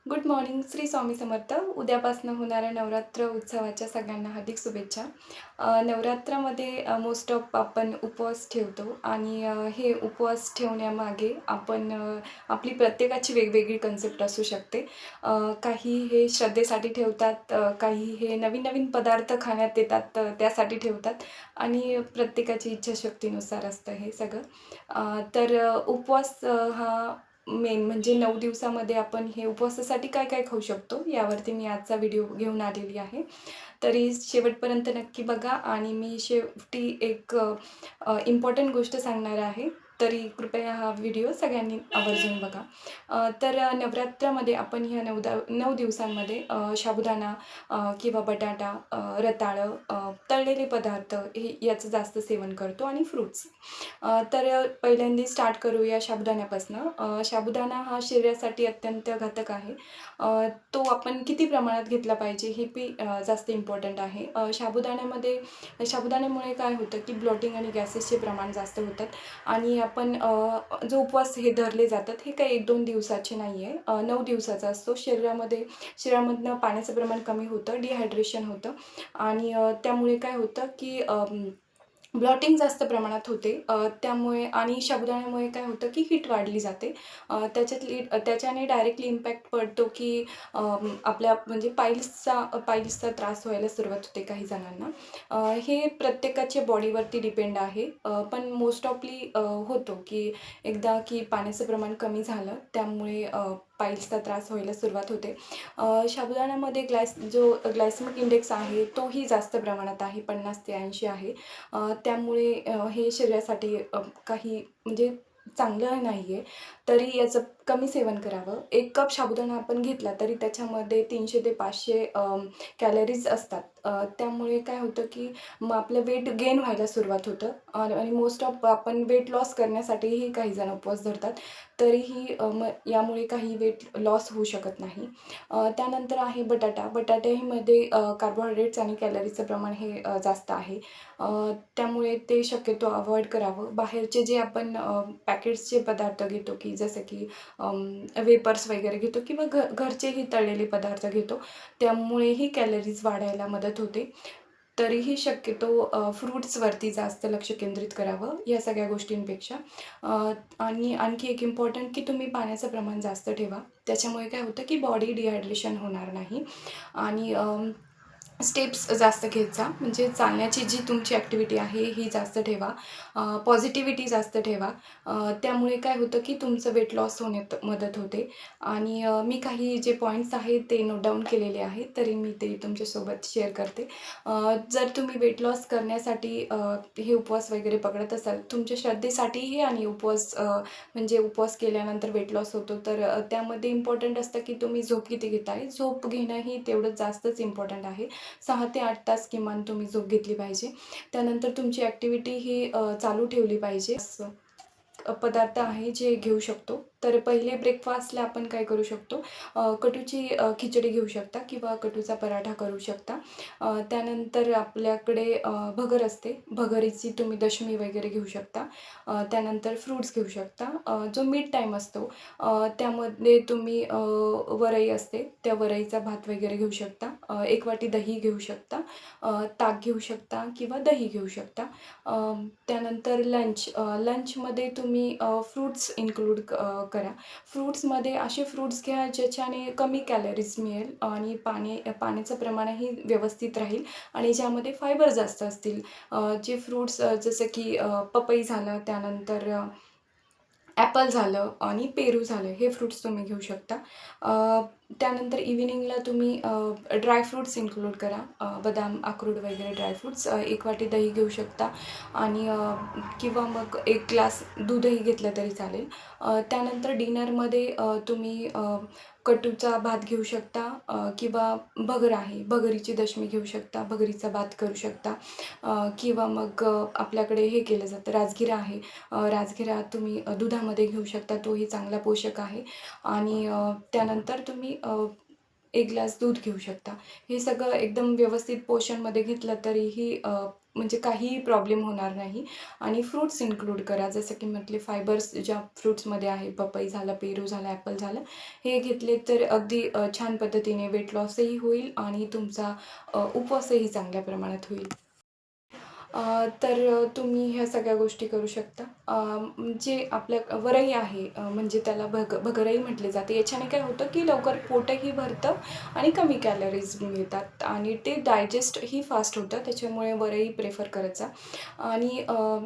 Good morning. Shri Swami Samarth. उद्यापासून होणाऱ्या नवरात्र उत्सवाच्या सगळ्यांना हार्दिक शुभेच्छा. नवरात्रामध्ये मोस्ट ऑफ आपण उपवास ठेवतो आणि हे उपवास ठेवण्यामागे आपली प्रत्येकाची वेगवेगळी कन्सेप्ट असू शकते. काही हे श्रद्धेसाठी ठेवतात, काही हे नवीन नवीन पदार्थ खाण्यात येतात त्यासाठी ठेवतात आणि प्रत्येकाची इच्छाशक्तीनुसार असतं हे सगळं. उपवास हा मेन म्हणजे 9 दिवसामध्ये आपण हे उपवासासाठी काय काय खाऊ शकतो यावरती मी आजचा व्हिडिओ घेऊन आलेली आहे. तरी शेवटपर्यंत नक्की बघा आणि मी शेवटी एक इम्पॉर्टंट गोष्ट सांगणार आहे. तरी कृपया हा व्हिडिओ सगळ्यांनी आवर्जून बघा. नवरात्रामध्ये आपण ह्या 9 दिवसांमध्ये साबुदाणा किंवा बटाटा, रताळं, तळलेले पदार्थ याचं जास्त सेवन करतो आणि फ्रुट्स. पहिल्यांदा स्टार्ट करूया साबुदाण्यापासून. साबुदाणा हा शरीरासाठी अत्यंत घातक आहे. तो आपण किती प्रमाणात घेतला पाहिजे हे जास्त इम्पॉर्टंट आहे. साबुदाण्यामुळे काय होतं की ब्लॉटिंग आणि गॅसेसचे प्रमाण जास्त होतात आणि जो उपवास हे धरले जातात हे काही 1-2 दिवसाचे नाही आहे. 9 दिवसाचा असतो. शरीरामधनं पाण्याचं प्रमाण कमी होतं, डिहायड्रेशन होतं आणि त्यामुळे काय होतं की ब्लॉटिंग जास्त प्रमाणात होते. त्यामुळे आणि साबुदाण्यामुळे काय होतं की हीट वाढली जाते. त्याच्याने डायरेक्टली इम्पॅक्ट पडतो की आपल्या म्हणजे पाईल्सचा त्रास व्हायला सुरुवात होते काही जणांना. हे प्रत्येकाच्या बॉडीवरती डिपेंड आहे. पण मोस्ट ऑफली होतो की एकदा की पाण्याचं प्रमाण कमी झालं त्यामुळे पाईल्सचा त्रास व्हायला सुरुवात होते. साबुदाण्यामध्ये जो ग्लायसेमिक इंडेक्स आहे तोही जास्त प्रमाणात आहे, 50 ते 80 आहे. त्यामुळे हे शरीरासाठी काही म्हणजे चांगलं नाही आहे. तरी याचं कमी सेवन करावं. 1 कप साबुदाणा आपण घेतला तरी त्याच्यामध्ये 300 ते 500 कॅलरीज असतात. त्यामुळे काय होतं की मग आपलं वेट गेन व्हायला सुरुवात होतं आणि मोस्ट ऑफ आपण वेट लॉस करण्यासाठीही काही जण उपवास धरतात. तरीही मग यामुळे काही वेट लॉस होऊ शकत नाही. त्यानंतर आहे बटाटा. बटाट्यामध्ये कार्बोहायड्रेट्स आणि कॅलरीजचं प्रमाण हे जास्त आहे. त्यामुळे ते शक्यतो अव्हॉइड करावं. बाहेरचे जे आपण पॅकेट्सचे पदार्थ घेतो की जसं की वेपर्स वगैरे घेतो किंवा घरचेही तळलेले पदार्थ घेतो, त्यामुळेही कॅलरीज वाढायला मदत होते. तरीही शक्यतो फ्रुट्सवरती जास्त लक्ष केंद्रित करावं या सगळ्या गोष्टींपेक्षा. आणि आणखी एक इम्पॉर्टंट की तुम्ही पाण्याचं प्रमाण जास्त ठेवा. त्याच्यामुळे काय होतं की बॉडी डिहायड्रेशन होणार नाही आणि स्टेप्स जास्त घेत जा. म्हणजे चालण्याची जी तुमची ॲक्टिव्हिटी आहे ही जास्त ठेवा. पॉझिटिव्हिटी जास्त ठेवा. त्यामुळे काय होतं की तुमचं वेट लॉस होण्यात मदत होते आणि मी काही जे पॉईंट्स आहेत ते नोट डाऊन केलेले आहेत, तरी मी ते तुमच्यासोबत शेअर करते. जर तुम्ही वेट लॉस करण्यासाठी हे उपवास वगैरे पकडत असाल, तुमच्या श्रद्धेसाठीही आणि म्हणजे उपवास केल्यानंतर वेट लॉस होतो, तर त्यामध्ये इम्पॉर्टंट असतं की तुम्ही झोप किती घेताय. झोप घेणंही तेवढंच जास्तच इम्पॉर्टंट आहे. 6 ते 8 तास किमान तुम्ही झोप घेतली पाहिजे. त्यानंतर तुमची ॲक्टिव्हिटी ही चालू ठेवली पाहिजे. असं पदार्थ आहे जे घेऊ शकतो. तर पहिले ब्रेकफास्टला आपण काय करू शकतो, कटूची खिचडी घेऊ शकता किंवा कटूचा पराठा करू शकता. त्यानंतर आपल्याकडे भगर असते. भगरीची तुम्ही दशमी वगैरे घेऊ शकता. त्यानंतर फ्रुट्स घेऊ शकता. जो मिड टाईम असतो त्यामध्ये तुम्ही वरई असते, त्या वरईचा भात वगैरे घेऊ शकता. 1 वाटी दही घेऊ शकता. ताक घेऊ शकता किंवा दही घेऊ शकता. त्यानंतर लंचमध्ये तुम्ही फ्रुट्स इन्क्लूड करा. फ्रुट्समध्ये असे फ्रुट्स घ्या ज्याच्याने कमी कॅलरीज मिळेल आणि पाण्याचं प्रमाणही व्यवस्थित राहील आणि ज्यामध्ये फायबर जास्त असतील. जे फ्रुट्स जसं की पपई झालं, त्यानंतर ॲपल झालं आणि पेरू झालं, हे फ्रुट्स तुम्ही घेऊ शकता. त्यानंतर इव्हिनिंगला तुम्ही ड्रायफ्रुट्स इन्क्लूड करा. बदाम, अक्रोड वगैरे ड्रायफ्रुट्स. 1 वाटी दही घेऊ शकता आणि किंवा मग 1 ग्लास दूधही घेतलं तरी चालेल. त्यानंतर डिनरमध्ये तुम्ही कटूचा भात घेऊ शकता किंवा भगर आहे, भगरीची दशमी घेऊ शकता, भगरीचा भात करू शकता किंवा मग आपल्याकडे हे केलं जातं राजगिरा आहे. राजगिरा तुम्ही दुधामध्ये घेऊ शकता, तोही चांगला पोषक आहे आणि त्यानंतर तुम्ही 1 ग्लास दूध घेऊ शकता. हे सगळं एकदम व्यवस्थित पोर्शनमध्ये घेतलं तरीही म्हणजे काहीही प्रॉब्लेम होणार नाही. आणि फ्रुट्स इन्क्लूड करा. जसं की म्हटले फायबर्स ज्या फ्रुट्समध्ये आहे, पपई झालं, पेरू झालं, ॲपल झालं, हे घेतले तर अगदी छान पद्धतीने वेट लॉसही होईल आणि तुमचा उपवासही चांगल्या प्रमाणात होईल. तर तुम्ही ह्या सगळ्या गोष्टी करू शकता. जे आपल्या वरई आहे, म्हणजे त्याला भगरई म्हटले जाते. याच्याने काय होतं, की लवकर पोटही भरतं आणि कमी कॅलरीज मिळतात आणि ते डायजेस्टही फास्ट होतं. त्याच्यामुळे वरई प्रेफर करायचा. आणि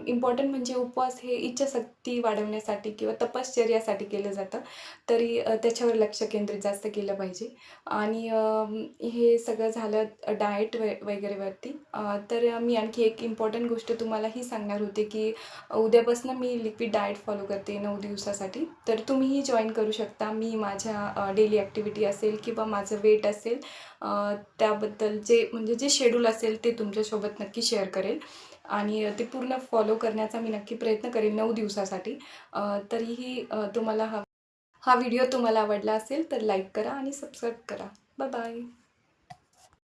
इम्पॉर्टंट म्हणजे उपवास हे इच्छाशक्ती वाढवण्यासाठी किंवा तपश्चर्यासाठी केलं जातं. तरी त्याच्यावर लक्ष केंद्रित जास्त केलं पाहिजे. आणि हे सगळं झालं डाएट वगैरेवरती. तर मी आणखी एक इम्पॉर्टंट गोष्ट तुम्हाला ही सांगणार होते, की उद्यापासून मी लिक्विड डाएट फॉलो करते 9 दिवसासाठी. तर तुम्हीही जॉइन करू शकता. मी माझ्या डेली ॲक्टिव्हिटी असेल किंवा माझं वेट असेल, त्याबद्दल म्हणजे जे शेड्यूल असेल ते तुमच्यासोबत नक्की शेअर करेल आणि ते पूर्ण फॉलो करण्याचा मी नक्की प्रयत्न करेन 9 दिवसासाठी. तरीही तुम्हाला हा व्हिडिओ तुम्हाला आवडला असेल तर लाईक करा आणि सबस्क्राईब करा. Bye bye.